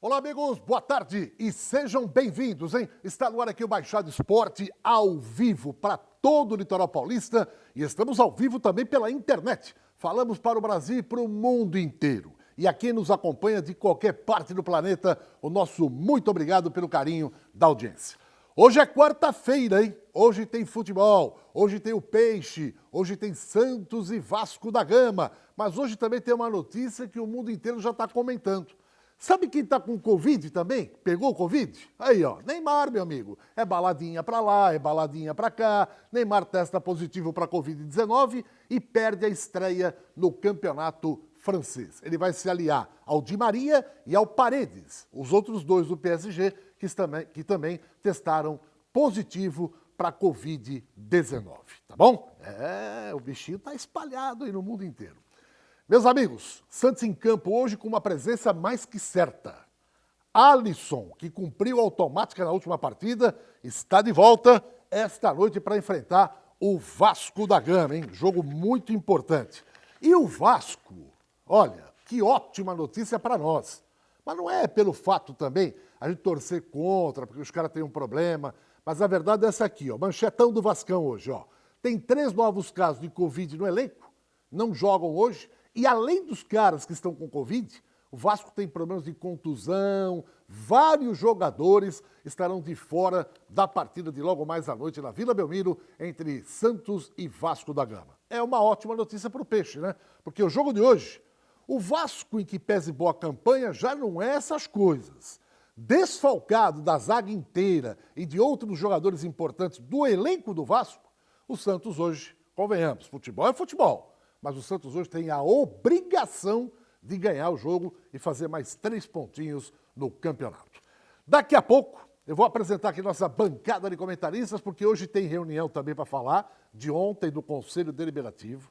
Olá, amigos, boa tarde e sejam bem-vindos, hein? Está no ar aqui o Baixada Esporte ao vivo para todo o litoral paulista e estamos ao vivo também pela internet. Falamos para o Brasil e para o mundo inteiro. E a quem nos acompanha de qualquer parte do planeta, o nosso muito obrigado pelo carinho da audiência. Hoje é quarta-feira, hein? Hoje tem futebol, hoje tem o Peixe, hoje tem Santos e Vasco da Gama. Mas hoje também tem uma notícia que o mundo inteiro já está comentando. Sabe quem tá com Covid também? Pegou Covid? Aí, ó, Neymar, meu amigo. É baladinha pra lá, é baladinha pra cá. Neymar testa positivo para Covid-19 e perde a estreia no campeonato francês. Ele vai se aliar ao Di Maria e ao Paredes, os outros dois do PSG que também testaram positivo para Covid-19, tá bom? O bichinho tá espalhado aí no mundo inteiro. Meus amigos, Santos em campo hoje com uma presença mais que certa. Alisson, que cumpriu a automática na última partida, está de volta esta noite para enfrentar o Vasco da Gama, hein? Jogo muito importante. E o Vasco, olha, que ótima notícia para nós. Mas não é pelo fato também a gente torcer contra, porque os caras têm um problema. Mas a verdade é essa aqui, ó, manchetão do Vascão hoje, ó. Tem 3 novos casos de Covid no elenco, não jogam hoje. E além dos caras que estão com Covid, o Vasco tem problemas de contusão, vários jogadores estarão de fora da partida de logo mais à noite na Vila Belmiro, entre Santos e Vasco da Gama. É uma ótima notícia para o Peixe, né? Porque o jogo de hoje, o Vasco, em que pese boa campanha, já não é essas coisas. Desfalcado da zaga inteira e de outros jogadores importantes do elenco do Vasco, o Santos hoje, convenhamos, futebol é futebol. Mas o Santos hoje tem a obrigação de ganhar o jogo e fazer mais 3 pontinhos no campeonato. Daqui a pouco, eu vou apresentar aqui nossa bancada de comentaristas, porque hoje tem reunião também para falar de ontem do Conselho Deliberativo.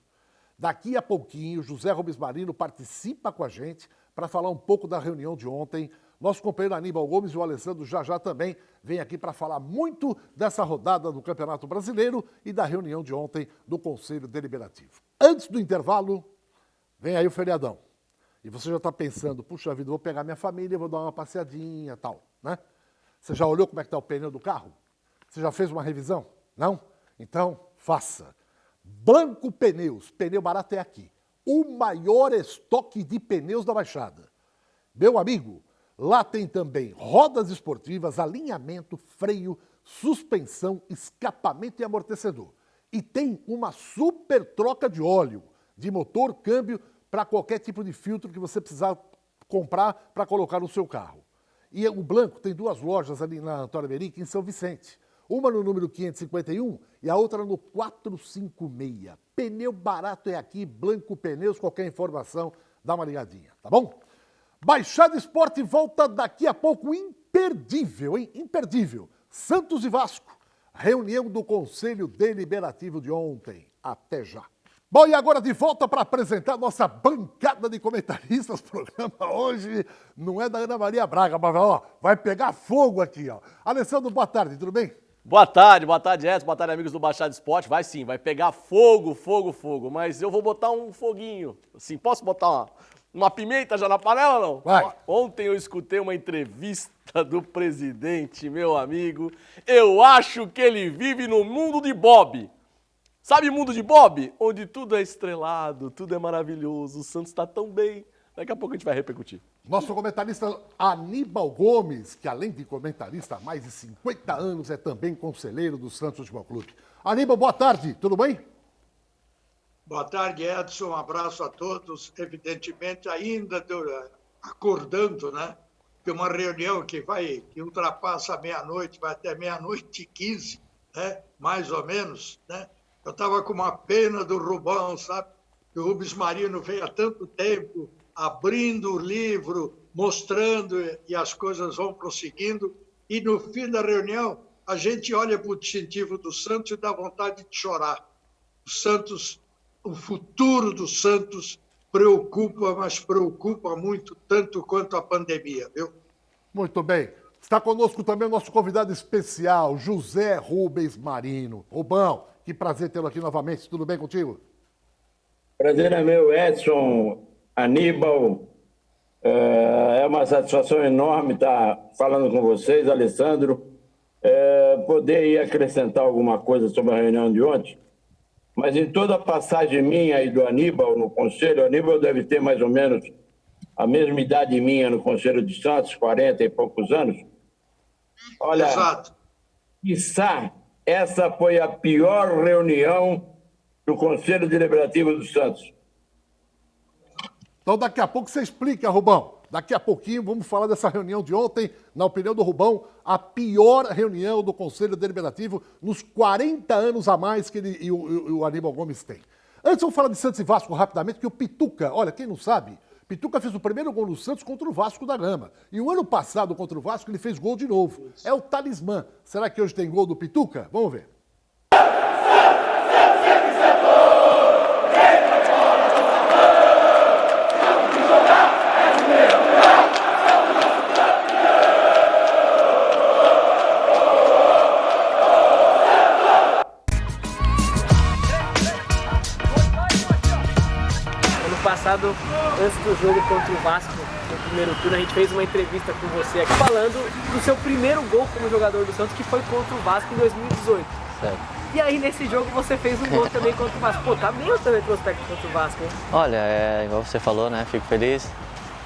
Daqui a pouquinho, José Rubens Marino participa com a gente para falar um pouco da reunião de ontem. Nosso companheiro Aníbal Gomes e o Alessandro já também vêm aqui para falar muito dessa rodada do Campeonato Brasileiro e da reunião de ontem do Conselho Deliberativo. Antes do intervalo, vem aí o feriadão. E você já está pensando, puxa vida, vou pegar minha família, vou dar uma passeadinha e tal, né? Você já olhou como é que está o pneu do carro? Você já fez uma revisão? Não? Então, faça. Blanco Pneus, pneu barato é aqui. O maior estoque de pneus da Baixada. Meu amigo, lá tem também rodas esportivas, alinhamento, freio, suspensão, escapamento e amortecedor. E tem uma super troca de óleo, de motor, câmbio, para qualquer tipo de filtro que você precisar comprar para colocar no seu carro. E o Blanco tem 2 lojas ali na Antônio Meric, em São Vicente. Uma no número 551 e a outra no 456. Pneu barato é aqui, Blanco Pneus, qualquer informação, dá uma ligadinha, tá bom? Baixada Esporte volta daqui a pouco, imperdível, hein? Imperdível. Santos e Vasco, reunião do Conselho Deliberativo de ontem. Até já. Bom, e agora de volta para apresentar nossa bancada de comentaristas. O programa hoje não é da Ana Maria Braga, mas ó, vai pegar fogo aqui, ó. Alessandro, boa tarde, tudo bem? Boa tarde, Edson, boa tarde, amigos do Baixada Esporte. Vai sim, vai pegar fogo, mas eu vou botar um foguinho. Assim, posso botar uma pimenta já na panela ou não? Vai. Ontem eu escutei uma entrevista do presidente, meu amigo. Eu acho que ele vive no mundo de Bob. Sabe o mundo de Bob? Onde tudo é estrelado, tudo é maravilhoso, o Santos está tão bem. Daqui a pouco a gente vai repercutir. Nosso comentarista Aníbal Gomes, que além de comentarista há mais de 50 anos, é também conselheiro do Santos Futebol Clube. Aníbal, boa tarde, tudo bem? Boa tarde, Edson, um abraço a todos. Evidentemente, ainda acordando, né? Que uma reunião que ultrapassa a meia-noite, vai até meia-noite e 15, né? Mais ou menos, né? Eu estava com uma pena do Rubão, sabe? Que o Rubens Marino veio há tanto tempo abrindo o livro, mostrando, e as coisas vão prosseguindo. E no fim da reunião, a gente olha para o distintivo do Santos e dá vontade de chorar. O Santos, o futuro do Santos preocupa, mas preocupa muito, tanto quanto a pandemia, viu? Muito bem. Está conosco também o nosso convidado especial, José Rubens Marino. Rubão, que prazer tê-lo aqui novamente. Tudo bem contigo? Prazer é meu, Edson, Aníbal, É uma satisfação enorme estar falando com vocês, Alessandro. Poder acrescentar alguma coisa sobre a reunião de ontem, mas em toda a passagem minha e do Aníbal no Conselho, o Aníbal deve ter mais ou menos a mesma idade minha no Conselho de Santos, 40 e poucos anos. Olha, Exato. quiçá, essa foi a pior reunião do Conselho Deliberativo do Santos. Então daqui a pouco você explica, Rubão. Daqui a pouquinho vamos falar dessa reunião de ontem, na opinião do Rubão, a pior reunião do Conselho Deliberativo nos 40 anos a mais que ele e o Aníbal Gomes tem. Antes vamos falar de Santos e Vasco rapidamente, que o Pituca, olha, quem não sabe, Pituca fez o primeiro gol no Santos contra o Vasco da Gama. E o ano passado contra o Vasco ele fez gol de novo. É o talismã. Será que hoje tem gol do Pituca? Vamos ver. Passado, antes do jogo contra o Vasco, no primeiro turno, a gente fez uma entrevista com você aqui falando do seu primeiro gol como jogador do Santos, que foi contra o Vasco em 2018. Certo. E aí nesse jogo você fez um gol também contra o Vasco. Pô, tá bem o teu retrospecto contra o Vasco, hein? Olha, igual você falou, né? Fico feliz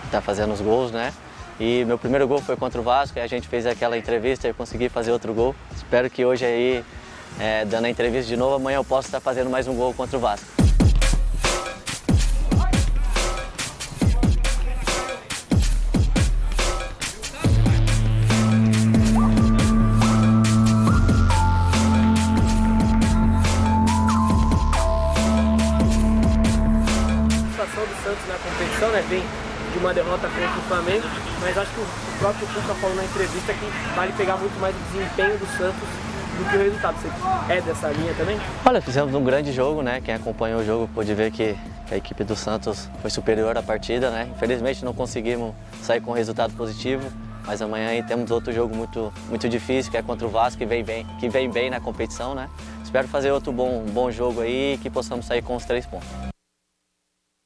de tá fazendo os gols, né? E meu primeiro gol foi contra o Vasco, e a gente fez aquela entrevista e eu consegui fazer outro gol. Espero que hoje aí, dando a entrevista de novo, amanhã eu possa estar fazendo mais um gol contra o Vasco. Na competição, né? Vem de uma derrota contra o Flamengo, mas acho que o próprio Cuca falou na entrevista que vale pegar muito mais o desempenho do Santos do que o resultado. Você é dessa linha também? Olha, fizemos um grande jogo, né? Quem acompanhou o jogo pôde ver que a equipe do Santos foi superior à partida, né? Infelizmente não conseguimos sair com um resultado positivo, mas amanhã aí temos outro jogo muito difícil, que é contra o Vasco, que vem bem na competição, né? Espero fazer outro bom jogo aí e que possamos sair com os 3 pontos.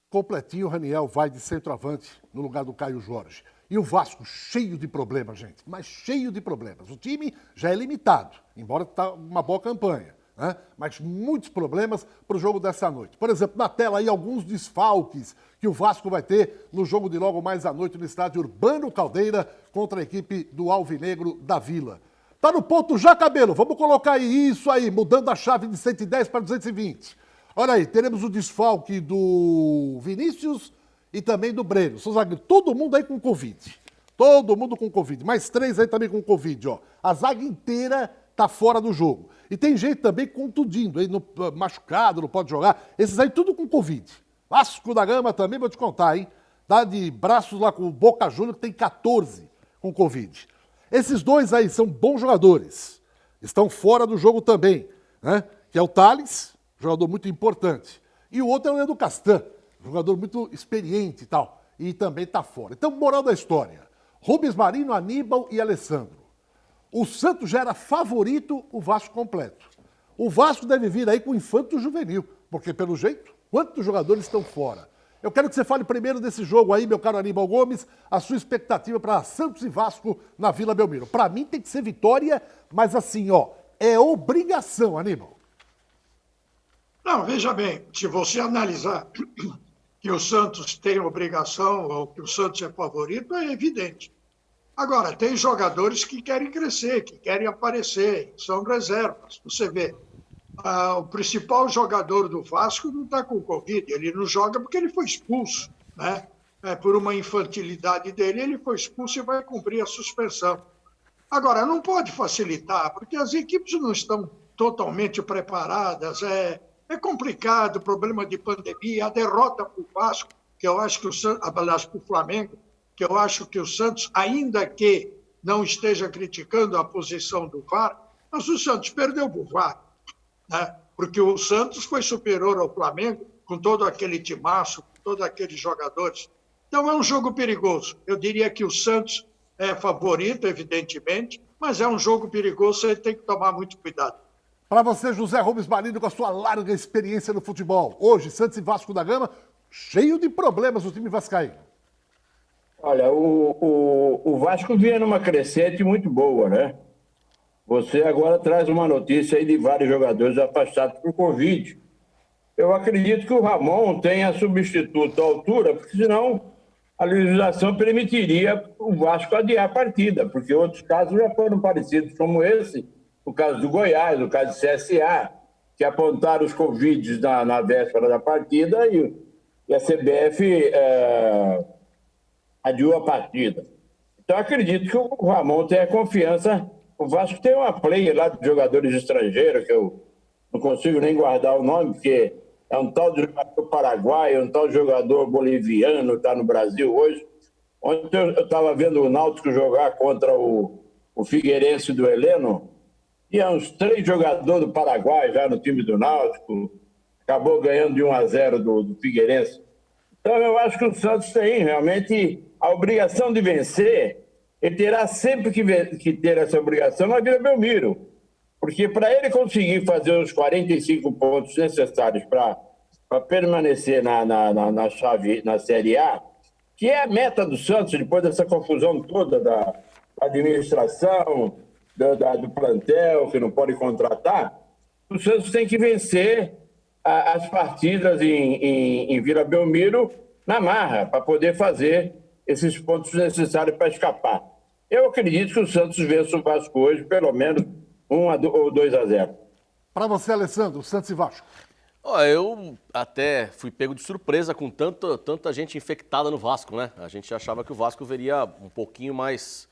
Completinho, o Raniel vai de centroavante no lugar do Caio Jorge. E o Vasco cheio de problemas, gente, mas cheio de problemas. O time já é limitado, embora está uma boa campanha, né? Mas muitos problemas para o jogo dessa noite. Por exemplo, na tela aí alguns desfalques que o Vasco vai ter no jogo de logo mais à noite no estádio Urbano Caldeira contra a equipe do Alvinegro da Vila. Tá no ponto já, Cabelo? Vamos colocar isso aí, mudando a chave de 110 para 220. Olha aí, teremos o desfalque do Vinícius e também do Breno. Todo mundo aí com Covid. Todo mundo com Covid. Mais 3 aí também com Covid, ó. A zaga inteira tá fora do jogo. E tem gente também contundindo, aí, machucado, não pode jogar. Esses aí tudo com Covid. Vasco da Gama também, vou te contar, hein? Tá de braços lá com o Boca Juniors, que tem 14 com Covid. Esses dois aí são bons jogadores. Estão fora do jogo também, né? Que é o Thales, jogador muito importante. E o outro é o Leandro Castan, jogador muito experiente e tal. E também está fora. Então, moral da história. Rubens Marinho, Aníbal e Alessandro. O Santos já era favorito, o Vasco completo. O Vasco deve vir aí com o infanto juvenil, porque pelo jeito, quantos jogadores estão fora? Eu quero que você fale primeiro desse jogo aí, meu caro Aníbal Gomes, a sua expectativa para Santos e Vasco na Vila Belmiro. Para mim tem que ser vitória, mas assim, ó, é obrigação, Aníbal. Não, veja bem, se você analisar que o Santos tem obrigação ou que o Santos é favorito, é evidente. Agora, tem jogadores que querem crescer, que querem aparecer, são reservas. Você vê, o principal jogador do Vasco não está com Covid, ele não joga porque ele foi expulso, né? Por uma infantilidade dele, ele foi expulso e vai cumprir a suspensão. Agora, não pode facilitar, porque as equipes não estão totalmente preparadas, é complicado, problema de pandemia, a derrota para o Vasco, que eu acho que o Santos, aliás, para o Flamengo, que eu acho que o Santos, ainda que não esteja criticando a posição do VAR, mas o Santos perdeu para o VAR, né? Porque o Santos foi superior ao Flamengo, com todo aquele timaço, com todos aqueles jogadores. Então é um jogo perigoso. Eu diria que o Santos é favorito, evidentemente, mas é um jogo perigoso, você tem que tomar muito cuidado. Para você, José Rubens Marinho, com a sua larga experiência no futebol. Hoje, Santos e Vasco da Gama, cheio de problemas o time vascaíno. Olha, o Vasco vinha numa crescente muito boa, né? Você agora traz uma notícia aí de vários jogadores afastados por Covid. Eu acredito que o Ramon tenha substituto à altura, porque senão a legislação permitiria o Vasco adiar a partida, porque outros casos já foram parecidos como esse, o caso do Goiás, o caso do CSA, que apontaram os Covids na véspera da partida e a CBF adiou a partida. Então, acredito que o Ramon tenha confiança. O Vasco tem uma play lá de jogadores estrangeiros, que eu não consigo nem guardar o nome, porque é um tal de jogador paraguaio, um tal de jogador boliviano, está no Brasil hoje. Ontem eu estava vendo o Náutico jogar contra o Figueirense do Heleno, e há uns 3 jogadores do Paraguai já no time do Náutico, acabou ganhando de 1-0 do Figueirense. Então, eu acho que o Santos tem realmente a obrigação de vencer. Ele terá sempre que ter essa obrigação na Vila Belmiro. Porque para ele conseguir fazer os 45 pontos necessários para permanecer na chave, na Série A, que é a meta do Santos, depois dessa confusão toda da administração, do plantel, que não pode contratar, o Santos tem que vencer as partidas em Vila Belmiro na marra, para poder fazer esses pontos necessários para escapar. Eu acredito que o Santos vença o Vasco hoje, pelo menos 1 ou 2-0. Para você, Alessandro, Santos e Vasco. Eu até fui pego de surpresa com tanta gente infectada no Vasco, né? A gente achava que o Vasco veria um pouquinho mais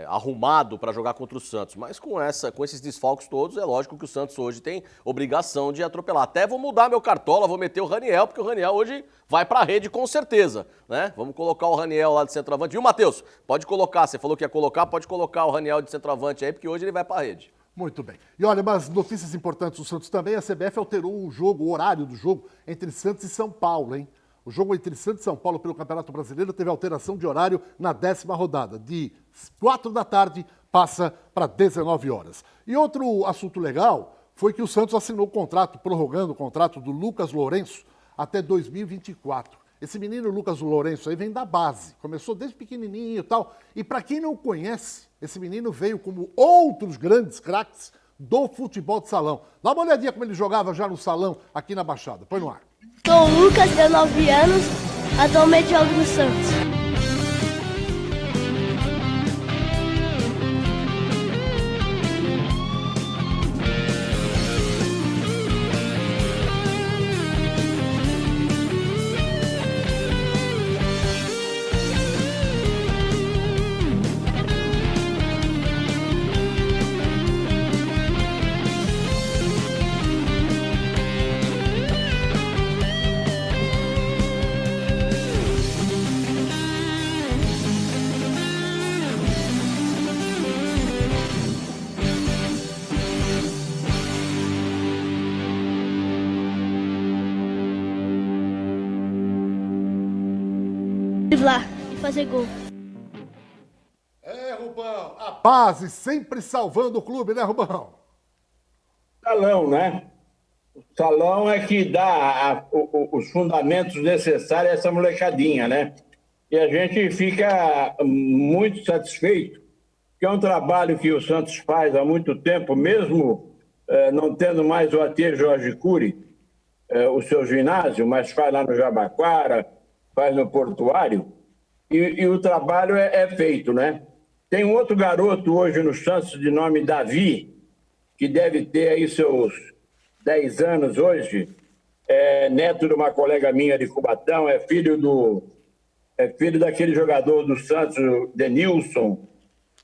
arrumado para jogar contra o Santos. Mas com esses desfalques todos, é lógico que o Santos hoje tem obrigação de atropelar. Até vou mudar meu cartola, vou meter o Raniel, porque o Raniel hoje vai para a rede com certeza, né? Vamos colocar o Raniel lá de centroavante. Viu, Matheus? Pode colocar, você falou que ia colocar, pode colocar o Raniel de centroavante aí, porque hoje ele vai para a rede. Muito bem. E olha, mas notícias importantes do Santos também, a CBF alterou o horário do jogo entre Santos e São Paulo, hein? O jogo entre Santos e São Paulo pelo Campeonato Brasileiro teve alteração de horário na 10ª rodada. De 4 da tarde passa para 19 horas. E outro assunto legal foi que o Santos assinou o contrato, prorrogando o contrato do Lucas Lourenço até 2024. Esse menino Lucas Lourenço aí vem da base, começou desde pequenininho e tal. E para quem não conhece, esse menino veio como outros grandes craques do futebol de salão. Dá uma olhadinha como ele jogava já no salão aqui na Baixada. Põe no ar. Sou o Lucas, tenho 9 anos, atualmente jogo no Santos. Lá e fazer gol. Rubão, a base sempre salvando o clube, né, Rubão? Salão, né? O salão é que dá os fundamentos necessários a essa molecadinha, né? E a gente fica muito satisfeito, que é um trabalho que o Santos faz há muito tempo, mesmo não tendo mais o AT Jorge Cury, o seu ginásio, mas faz lá no Jabaquara, faz no Portuário, e o trabalho é feito, né? Tem um outro garoto hoje no Santos de nome Davi, que deve ter aí seus 10 anos hoje, neto de uma colega minha de Cubatão, é filho daquele jogador do Santos, Denilson,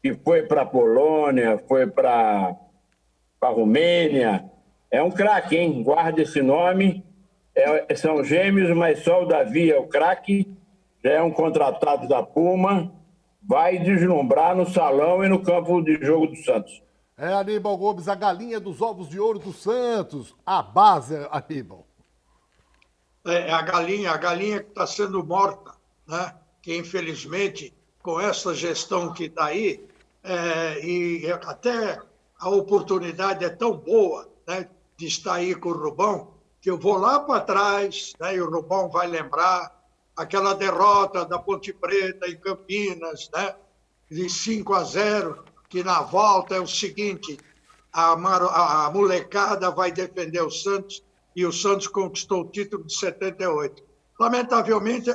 que foi para a Polônia, foi para a Romênia. É um craque, hein? Guarda esse nome. São gêmeos, mas só o Davi é o craque, já é um contratado da Puma, vai deslumbrar no salão e no campo de jogo do Santos. Aníbal Gomes, a galinha dos ovos de ouro do Santos, a base, Aníbal. A galinha que está sendo morta, né? Que infelizmente, com essa gestão que está aí, e até a oportunidade é tão boa, né, de estar aí com o Rubão, que eu vou lá para trás, né, e o Rubão vai lembrar, aquela derrota da Ponte Preta em Campinas, né? De 5-0, que na volta é o seguinte, a molecada vai defender o Santos e o Santos conquistou o título de 78. Lamentavelmente,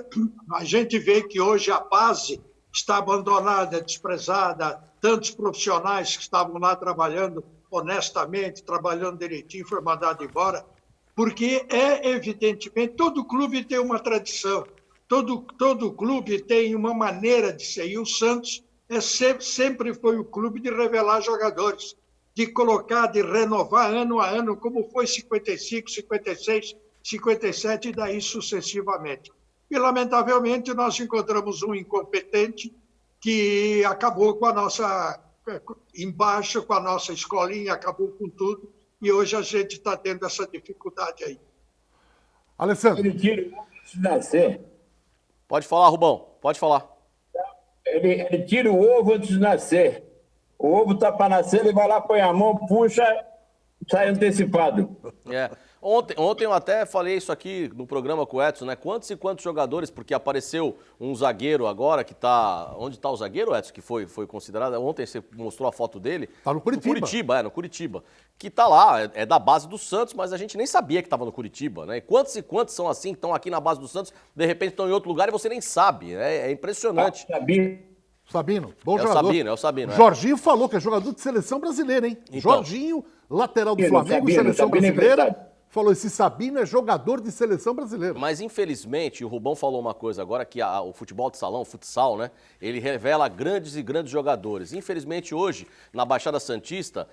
a gente vê que hoje a base está abandonada, desprezada, tantos profissionais que estavam lá trabalhando honestamente, trabalhando direitinho, foi mandado embora, porque evidentemente, todo clube tem uma tradição, todo clube tem uma maneira de ser, e o Santos sempre foi o clube de revelar jogadores, de colocar, de renovar ano a ano, como foi 55, 56, 57 e daí sucessivamente. E, lamentavelmente, nós encontramos um incompetente que acabou com a nossa, embaixo com a nossa escolinha, acabou com tudo, e hoje a gente está tendo essa dificuldade aí. Alessandro. Ele tira o ovo antes de nascer. Pode falar, Rubão, pode falar. Ele tira o ovo antes de nascer. O ovo está para nascer, ele vai lá, põe a mão, puxa, sai antecipado. Ontem eu até falei isso aqui no programa com o Edson, né? Quantos e quantos jogadores, porque apareceu um zagueiro agora que tá... Onde está o zagueiro, Edson, que foi considerado? Ontem você mostrou a foto dele. Tá no Curitiba. No Curitiba. Que tá lá, é da base do Santos, mas a gente nem sabia que estava no Curitiba, né? E quantos são assim, que estão aqui na base do Santos, de repente estão em outro lugar e você nem sabe. É impressionante. Sabino, bom jogador. É o Sabino. Jorginho falou que é jogador de seleção brasileira, hein? Então. Jorginho, lateral do Flamengo, seleção brasileira. Falou, esse Sabino é jogador de seleção brasileira. Mas, infelizmente, o Rubão falou uma coisa agora, que o futebol de salão, o futsal, né? Ele revela grandes e grandes jogadores. Infelizmente, hoje, na Baixada Santista,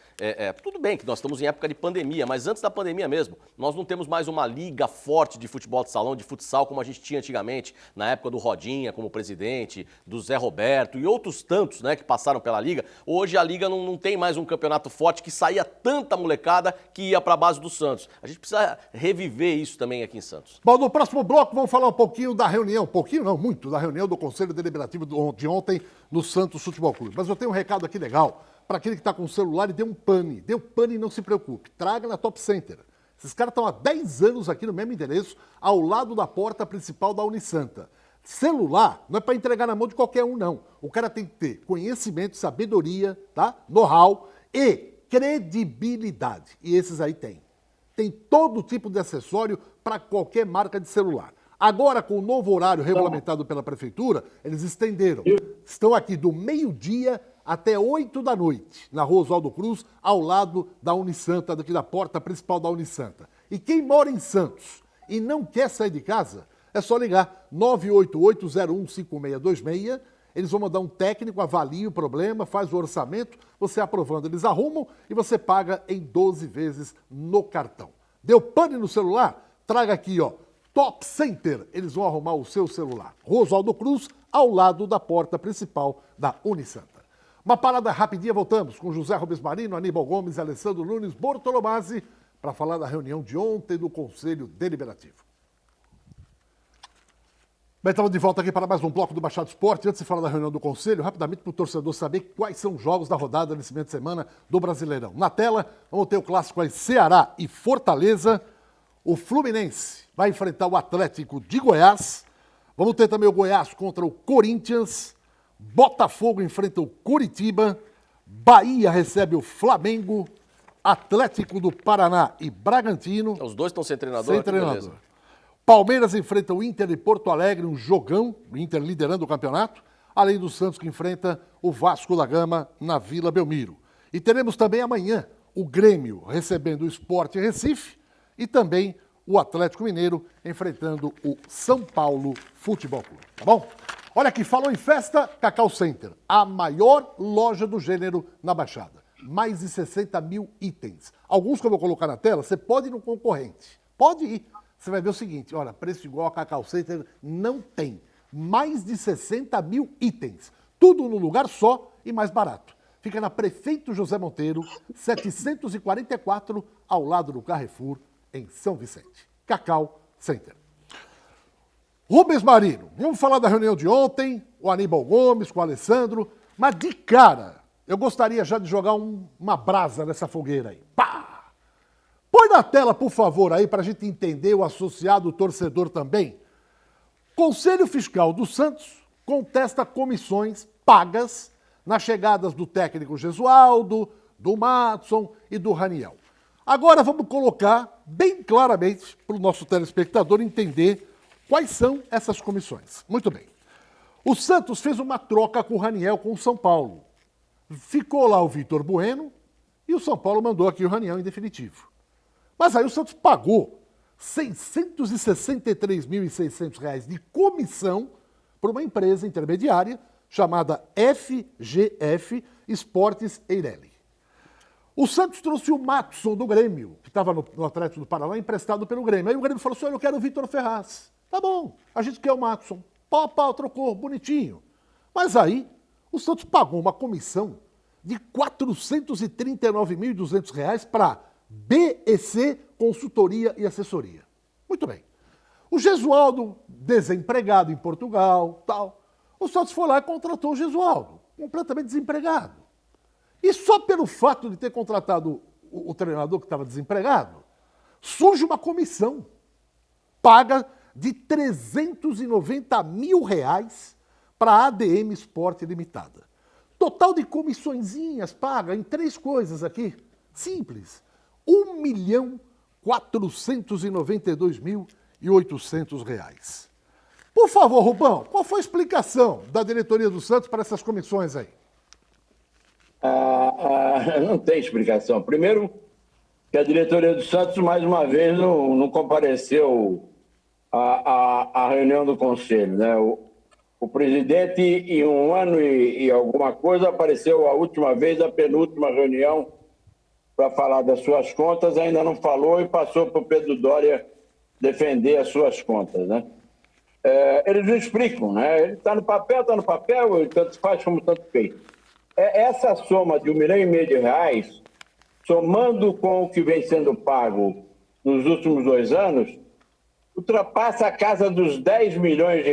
tudo bem que nós estamos em época de pandemia, mas antes da pandemia mesmo, nós não temos mais uma liga forte de futebol de salão, de futsal, como a gente tinha antigamente, na época do Rodinha como presidente, do Zé Roberto e outros tantos, né, que passaram pela liga. Hoje a liga não tem mais um campeonato forte que saía tanta molecada que ia para a base do Santos. A gente precisa reviver isso também aqui em Santos. Bom, no próximo bloco vamos falar um pouquinho da reunião, muito da reunião do Conselho Deliberativo de ontem no Santos Futebol Clube. Mas eu tenho um recado aqui legal para aquele que está com o celular e deu pane. Deu pane e não se preocupe, traga na Top Center. Esses caras estão há 10 anos aqui no mesmo endereço, ao lado da porta principal da Unisanta. Celular não é para entregar na mão de qualquer um, não. O cara tem que ter conhecimento, sabedoria, tá? Know-how e credibilidade. E esses aí tem. Tem todo tipo de acessório para qualquer marca de celular. Agora, com o novo horário regulamentado pela Prefeitura, eles estenderam. Estão aqui do meio-dia até 8 da noite, na Rua Oswaldo Cruz, ao lado da Unisanta, daqui da porta principal da Unisanta. E quem mora em Santos e não quer sair de casa, é só ligar 988-015626. Eles vão mandar um técnico, avalia o problema, faz o orçamento, você aprovando, eles arrumam e você paga em 12 vezes no cartão. Deu pane no celular? Traga aqui, ó, Top Center. Eles vão arrumar o seu celular. Rua Oswaldo Cruz, ao lado da porta principal da Unisanta. Uma parada rapidinha, voltamos com José Rubens Marino, Aníbal Gomes e Alessandro Nunes Bortolomazzi para falar da reunião de ontem do Conselho Deliberativo. Bem, estamos de volta aqui para mais um bloco do Baixado Esporte. Antes de falar da reunião do Conselho, rapidamente para o torcedor saber quais são os jogos da rodada nesse meio de semana do Brasileirão. Na tela, vamos ter o clássico aí Ceará e Fortaleza. O Fluminense vai enfrentar o Atlético de Goiás. Vamos ter também o Goiás contra o Corinthians. Botafogo enfrenta o Curitiba. Bahia recebe o Flamengo. Atlético do Paraná e Bragantino. Os dois estão sem treinador? Sem treinador. Beleza. Palmeiras enfrenta o Inter de Porto Alegre, um jogão, o Inter liderando o campeonato, além do Santos que enfrenta o Vasco da Gama na Vila Belmiro. E teremos também amanhã o Grêmio recebendo o Sport Recife e também o Atlético Mineiro enfrentando o São Paulo Futebol Clube, tá bom? Olha aqui, falou em festa, Cacau Center, a maior loja do gênero na Baixada. Mais de 60 mil itens. Alguns que eu vou colocar na tela, você pode ir no concorrente. Pode ir. Você vai ver o seguinte, olha, preço igual a Cacau Center não tem. Mais de 60 mil itens. Tudo num lugar só e mais barato. Fica na Prefeito José Monteiro, 744, ao lado do Carrefour, em São Vicente. Cacau Center. Rubens Marino, vamos falar da reunião de ontem, o Aníbal Gomes com o Alessandro, mas de cara, eu gostaria já de jogar uma brasa nessa fogueira aí. Pá! Põe na tela, por favor, aí, para a gente entender, o associado, o torcedor também. Conselho Fiscal do Santos contesta comissões pagas nas chegadas do técnico Gesualdo, do Matson e do Raniel. Agora vamos colocar bem claramente para o nosso telespectador entender quais são essas comissões. Muito bem. O Santos fez uma troca com o Raniel com o São Paulo. Ficou lá o Vitor Bueno e o São Paulo mandou aqui o Raniel em definitivo. Mas aí o Santos pagou R$ 663.600 de comissão para uma empresa intermediária chamada FGF Esportes Eireli. O Santos trouxe o Matson do Grêmio, que estava no Atlético do Paraná, emprestado pelo Grêmio. Aí o Grêmio falou assim, eu quero o Vitor Ferraz. Tá bom, a gente quer o Matson. Pau, trocou, bonitinho. Mas aí o Santos pagou uma comissão de R$ 439.200 para BEC Consultoria e Assessoria. Muito bem. O Gesualdo, desempregado em Portugal, tal. O Santos foi lá e contratou o Gesualdo, completamente desempregado. E só pelo fato de ter contratado o treinador que estava desempregado, surge uma comissão paga de R$ 390 mil para a ADM Esporte Limitada. Total de comissõezinhas paga em 3 coisas aqui, simples. R$ 1.492.800. Por favor, Rubão, qual foi a explicação da diretoria do Santos para essas comissões aí? Não tem explicação. Primeiro, que a diretoria do Santos, mais uma vez, não compareceu à reunião do Conselho, né? O presidente, em 1 ano e alguma coisa, apareceu a última vez, a penúltima reunião, para falar das suas contas, ainda não falou e passou para o Pedro Doria defender as suas contas, né? Eles não explicam, né? Ele está no papel, tanto faz como tanto fez. Essa soma de R$ 1,5 milhão, somando com o que vem sendo pago nos últimos 2 anos, ultrapassa a casa dos R$ 10 milhões.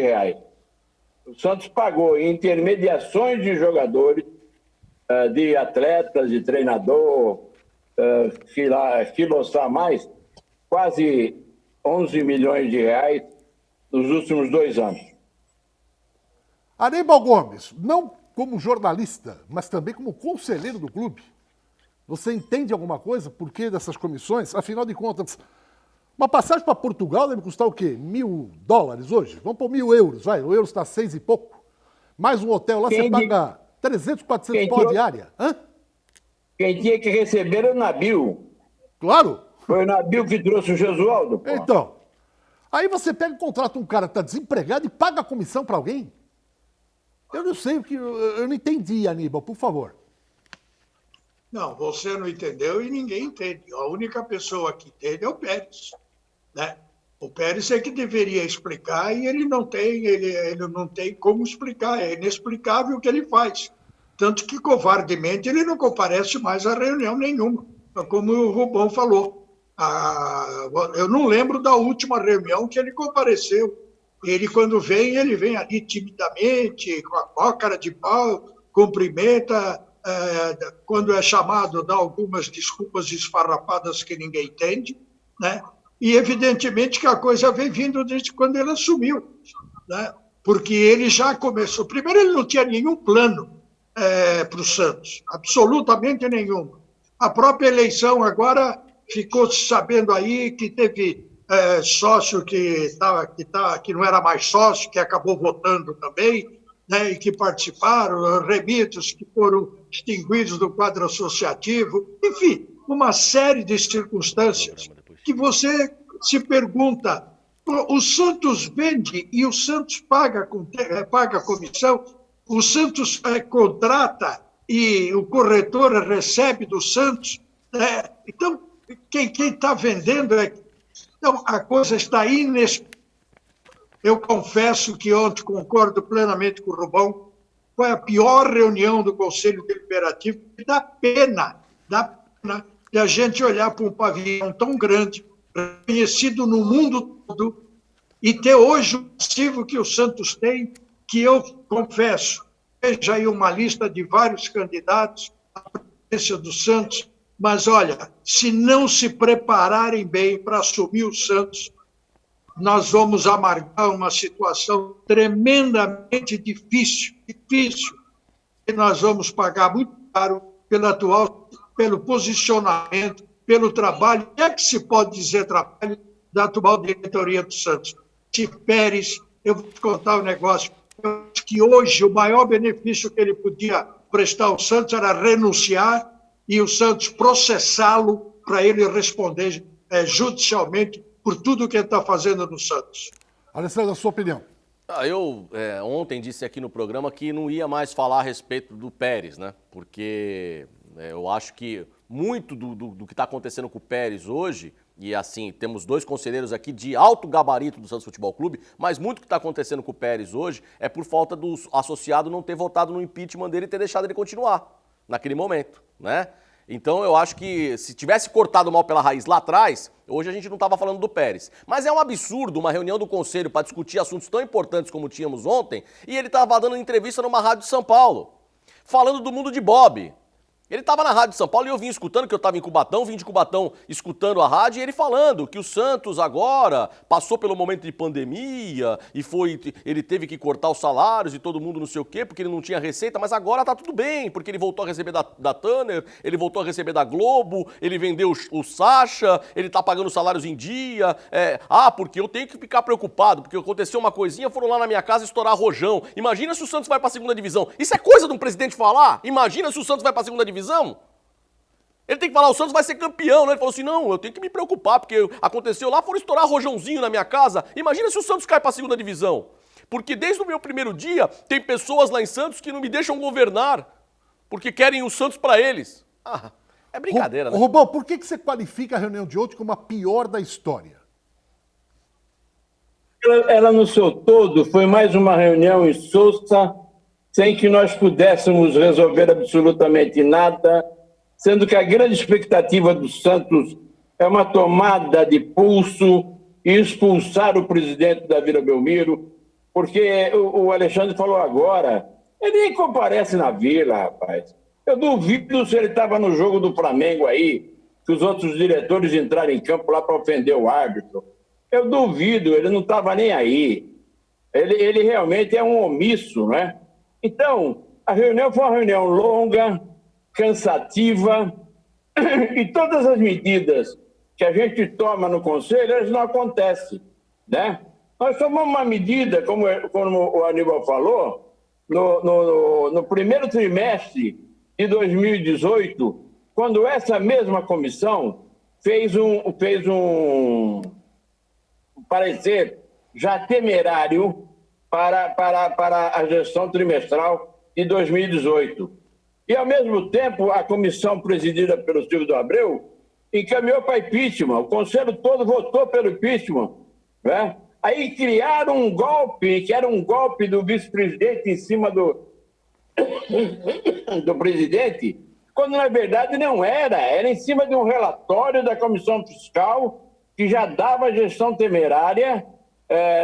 O Santos pagou em intermediações de jogadores, de atletas, de treinador, quiloçar mais, quase R$ 11 milhões nos últimos 2 anos. Aníbal Gomes, não como jornalista, mas também como conselheiro do clube, você entende alguma coisa? Por que dessas comissões? Afinal de contas, uma passagem para Portugal deve custar o quê? $1.000 hoje? Vamos por 1.000 euros, vai. O euro está 6 e pouco. Mais um hotel lá, você paga 300, 400 pau diária. Quem tinha que receber era o Nabil. Claro. Foi o Nabil que trouxe o Gesualdo. Pô. Então, aí você pega e contrata um cara que está desempregado e paga a comissão para alguém? Eu não sei o que... Eu não entendi, Aníbal, por favor. Não, você não entendeu e ninguém entende. A única pessoa que entende é o Pérez, né? O Pérez é que deveria explicar e ele não tem como explicar. É inexplicável o que ele faz. Tanto que, covardemente, ele não comparece mais a reunião nenhuma, como o Rubão falou. Eu não lembro da última reunião que ele compareceu. Ele, quando vem, ele vem ali timidamente, com a cara de pau, cumprimenta, quando é chamado, dá algumas desculpas esfarrapadas que ninguém entende, né? E, evidentemente, que a coisa vem vindo desde quando ele assumiu, né? Porque ele já começou... Primeiro, ele não tinha nenhum plano para o Santos, absolutamente nenhum. A própria eleição agora ficou sabendo aí que teve sócio que não era mais sócio, que acabou votando também, né, e que participaram, remitos que foram extinguidos do quadro associativo, enfim, uma série de circunstâncias que você se pergunta, o Santos vende e o Santos paga a comissão, o Santos contrata e o corretor recebe do Santos, né? Então, quem está vendendo Então, a coisa está inexplicável. Eu confesso que ontem concordo plenamente com o Rubão, foi a pior reunião do Conselho Deliberativo, e dá pena de a gente olhar para um pavilhão tão grande, reconhecido no mundo todo, e ter hoje o passivo que o Santos tem, que eu confesso, veja aí uma lista de vários candidatos à presidência do Santos, mas olha, se não se prepararem bem para assumir o Santos, nós vamos amargar uma situação tremendamente difícil, e nós vamos pagar muito caro pelo posicionamento, pelo trabalho, que se pode dizer trabalho, da atual diretoria do Santos. Pérez, eu vou te contar um negócio, eu acho que hoje o maior benefício que ele podia prestar ao Santos era renunciar e o Santos processá-lo para ele responder judicialmente por tudo que ele está fazendo no Santos. Alessandro, a sua opinião? Eu ontem disse aqui no programa que não ia mais falar a respeito do Pérez, né? Porque eu acho que muito do que está acontecendo com o Pérez hoje, e assim, temos 2 conselheiros aqui de alto gabarito do Santos Futebol Clube, mas muito que está acontecendo com o Pérez hoje é por falta do associado não ter votado no impeachment dele e ter deixado ele continuar naquele momento, né? Então eu acho que se tivesse cortado mal pela raiz lá atrás, hoje a gente não estava falando do Pérez. Mas é um absurdo uma reunião do Conselho para discutir assuntos tão importantes como tínhamos ontem, e ele estava dando entrevista numa rádio de São Paulo, falando do mundo de Bob. Ele estava na rádio de São Paulo e eu vim escutando, que eu estava em Cubatão, vim de Cubatão escutando a rádio, e ele falando que o Santos agora passou pelo momento de pandemia e ele teve que cortar os salários e todo mundo não sei o quê, porque ele não tinha receita, mas agora tá tudo bem, porque ele voltou a receber da Tanner, ele voltou a receber da Globo, ele vendeu o Sacha, ele tá pagando salários em dia, porque eu tenho que ficar preocupado, porque aconteceu uma coisinha, foram lá na minha casa estourar rojão. Imagina se o Santos vai pra segunda divisão. Isso é coisa de um presidente falar? Imagina se o Santos vai pra segunda divisão. Ele tem que falar, o Santos vai ser campeão, né? Ele falou assim, não, eu tenho que me preocupar, porque aconteceu lá, foram estourar rojãozinho na minha casa. Imagina se o Santos cai pra segunda divisão. Porque desde o meu primeiro dia, tem pessoas lá em Santos que não me deixam governar, porque querem o Santos pra eles. É brincadeira, né? Rubão, por que você qualifica a reunião de ontem como a pior da história? Ela no seu todo foi mais uma reunião insossa, sem que nós pudéssemos resolver absolutamente nada, sendo que a grande expectativa do Santos é uma tomada de pulso e expulsar o presidente da Vila Belmiro, porque o Alexandre falou agora, ele nem comparece na Vila, rapaz. Eu duvido se ele estava no jogo do Flamengo aí, que os outros diretores entraram em campo lá para ofender o árbitro. Eu duvido, ele não estava nem aí. Ele realmente é um omisso, né? Então, a reunião foi uma reunião longa, cansativa, e todas as medidas que a gente toma no Conselho, elas não acontecem, né? Nós tomamos uma medida, como o Aníbal falou, no primeiro trimestre de 2018, quando essa mesma comissão fez um parecer já temerário para a gestão trimestral de 2018. E, ao mesmo tempo, a comissão presidida pelo Silvio do Abreu encaminhou para impeachment. O Conselho todo votou pelo impeachment, né? Aí criaram um golpe, que era um golpe do vice-presidente em cima do presidente, quando, na verdade, não era. Era em cima de um relatório da Comissão Fiscal que já dava gestão temerária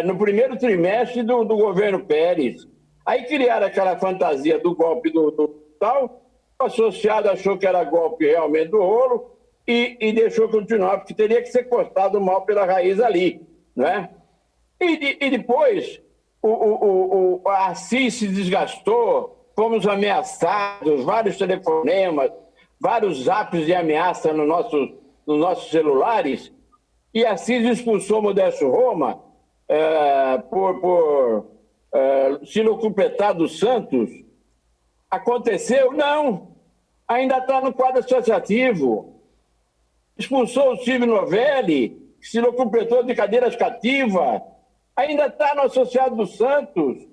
no primeiro trimestre do governo Pérez. Aí criaram aquela fantasia do golpe do tal, o associado achou que era golpe realmente do rolo e deixou continuar, porque teria que ser cortado mal pela raiz ali, né? E depois a Assis se desgastou, fomos ameaçados, vários telefonemas, vários zaps de ameaça nos nossos celulares, e a Assis expulsou Modesto Roma por se locupletar do Santos. Aconteceu? Não. Ainda está no quadro associativo. Expulsou o Silvio Novelli, que se locupletou de cadeiras cativas. Ainda está no associado do Santos.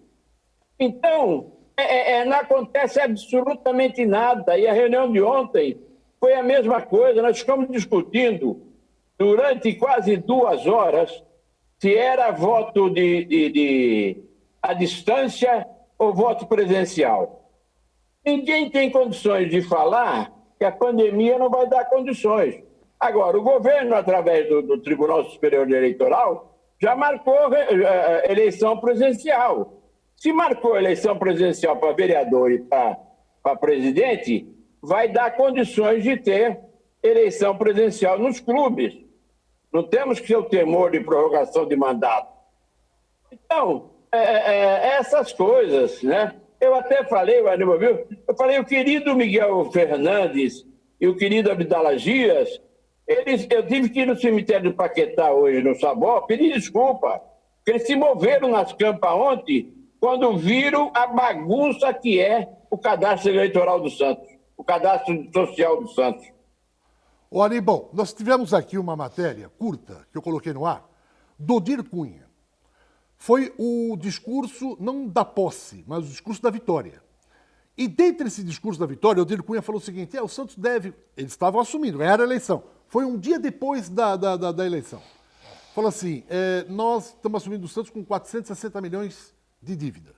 Então, não acontece absolutamente nada. E a reunião de ontem foi a mesma coisa. Nós ficamos discutindo durante quase 2 horas se era voto à distância ou voto presencial. Ninguém tem condições de falar que a pandemia não vai dar condições. Agora, o governo, através do Tribunal Superior Eleitoral, já marcou eleição presencial. Se marcou eleição presencial para vereador e para presidente, vai dar condições de ter eleição presencial nos clubes. Não temos que ter o temor de prorrogação de mandato. Então, essas coisas, né? Eu até falei, Aníbal, viu? Eu falei, o querido Miguel Fernandes e o querido Abdala Dias, eu tive que ir no cemitério do Paquetá hoje, no Sabó, pedir desculpa, porque eles se moveram nas campas ontem, quando viram a bagunça que é o cadastro eleitoral do Santos, o cadastro social do Santos. Ô, Aníbal, nós tivemos aqui uma matéria curta, que eu coloquei no ar, do Odir Cunha. Foi o discurso, não da posse, mas o discurso da vitória. E dentre esse discurso da vitória, o Odir Cunha falou o seguinte, o Santos deve... Eles estavam assumindo, ganharam a eleição. Foi um dia depois da eleição. Falou assim, nós estamos assumindo o Santos com 460 milhões de dívida.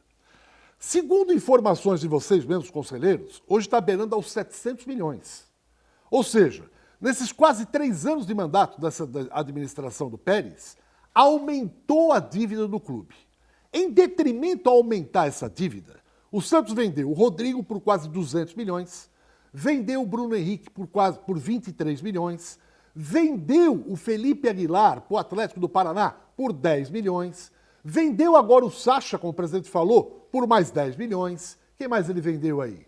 Segundo informações de vocês mesmos, conselheiros, hoje está beirando aos 700 milhões. Ou seja, nesses quase 3 anos de mandato dessa administração do Pérez, aumentou a dívida do clube. Em detrimento a aumentar essa dívida, o Santos vendeu o Rodrigo por quase 200 milhões, vendeu o Bruno Henrique por 23 milhões, vendeu o Felipe Aguilar para o Atlético do Paraná por 10 milhões, vendeu agora o Sacha, como o presidente falou, por mais 10 milhões. Quem mais ele vendeu aí?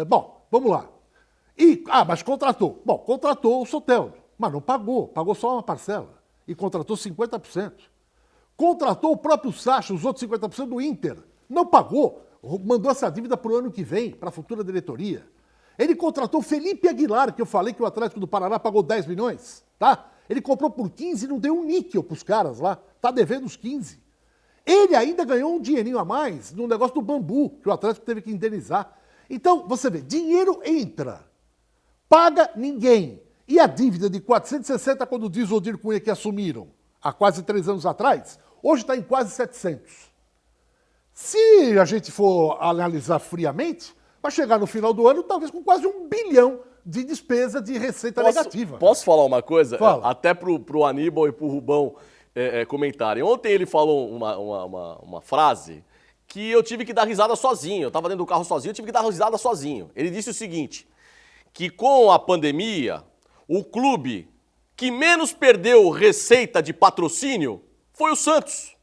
Bom, vamos lá. Mas contratou. Bom, contratou o Soteldo, mas não pagou só uma parcela. E contratou 50%. Contratou o próprio Sacha, os outros 50% do Inter. Não pagou. Mandou essa dívida para o ano que vem, para a futura diretoria. Ele contratou o Felipe Aguilar, que eu falei que o Atlético do Paraná pagou 10 milhões, tá? Ele comprou por 15 e não deu um níquel para os caras lá. Tá devendo os 15. Ele ainda ganhou um dinheirinho a mais no negócio do bambu, que o Atlético teve que indenizar. Então, você vê, dinheiro entra, paga ninguém. E a dívida de 460, quando diz o Odir Cunha que assumiram há quase 3 anos atrás, hoje está em quase 700. Se a gente for analisar friamente, vai chegar no final do ano talvez com quase 1 bilhão de despesa de receita negativa. Posso falar uma coisa? Fala. Até pro Aníbal e pro Rubão comentarem. Ontem ele falou uma frase que eu tive que dar risada sozinho. Eu estava dentro do carro sozinho, eu tive que dar risada sozinho. Ele disse o seguinte, que com a pandemia, o clube que menos perdeu receita de patrocínio foi o Santos.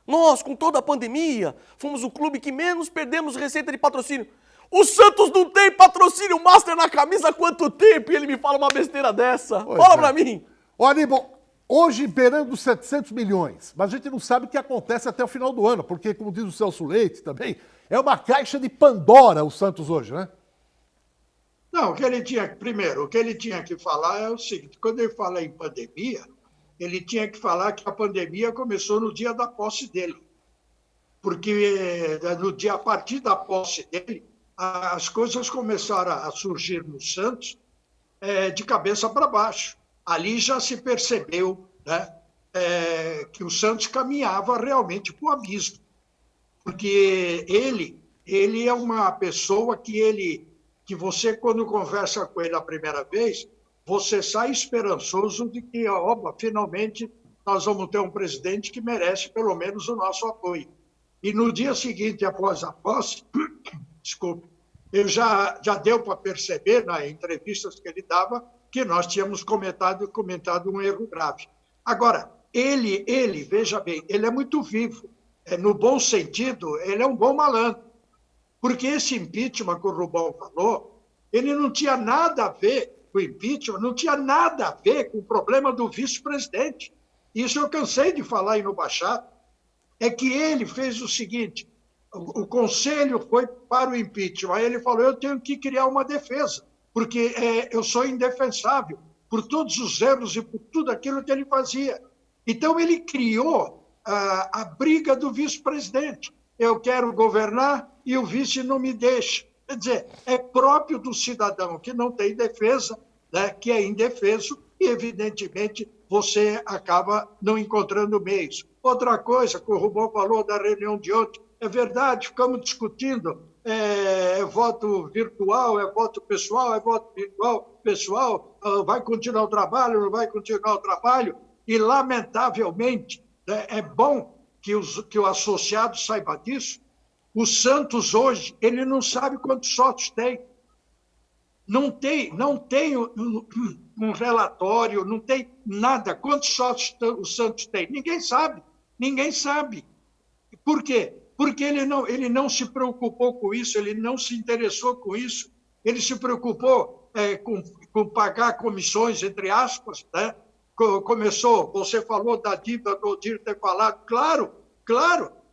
Nós, com toda a pandemia, fomos o clube que menos perdemos receita de patrocínio. O Santos não tem patrocínio master na camisa há quanto tempo? E ele me fala uma besteira dessa. Fala pra mim. Ô, Aníbal, hoje beirando 700 milhões, mas a gente não sabe o que acontece até o final do ano, porque, como diz o Celso Leite também, é uma caixa de Pandora o Santos hoje, né? Não, o que ele tinha que falar é o seguinte, quando ele fala em pandemia, ele tinha que falar que a pandemia começou no dia da posse dele. Porque a partir da posse dele, as coisas começaram a surgir no Santos de cabeça para baixo. Ali já se percebeu, né, que o Santos caminhava realmente para o abismo. Porque ele é uma pessoa que você, quando conversa com ele a primeira vez, você sai esperançoso de que, finalmente, nós vamos ter um presidente que merece pelo menos o nosso apoio. E no dia seguinte, após a posse, desculpe, eu já deu para perceber, nas entrevistas que ele dava, que nós tínhamos comentado um erro grave. Agora, ele, veja bem, ele é muito vivo. No bom sentido, ele é um bom malandro. Porque esse impeachment que o Rubão falou, ele não tinha nada a ver com o impeachment, não tinha nada a ver com o problema do vice-presidente. Isso eu cansei de falar aí no Baixado. É que ele fez o seguinte, o conselho foi para o impeachment, aí ele falou, eu tenho que criar uma defesa, porque eu sou indefensável por todos os erros e por tudo aquilo que ele fazia. Então ele criou a briga do vice-presidente. Eu quero governar e o vice não me deixa. Quer dizer, é próprio do cidadão que não tem defesa, né, que é indefeso, e, evidentemente, você acaba não encontrando meios. Outra coisa que o Rubão falou da reunião de ontem, é verdade, ficamos discutindo, voto virtual, voto pessoal, voto virtual, pessoal, vai continuar o trabalho, não vai continuar o trabalho, e, lamentavelmente, é bom que o associado saiba disso. O Santos hoje, ele não sabe quantos sócios tem. Não tem um relatório, não tem nada. Quantos sócios o Santos tem? Ninguém sabe. Ninguém sabe. Por quê? Porque ele não se preocupou com isso, ele não se interessou com isso. Ele se preocupou com pagar comissões, entre aspas, né? Começou, você falou da dívida do Odir ter falado, claro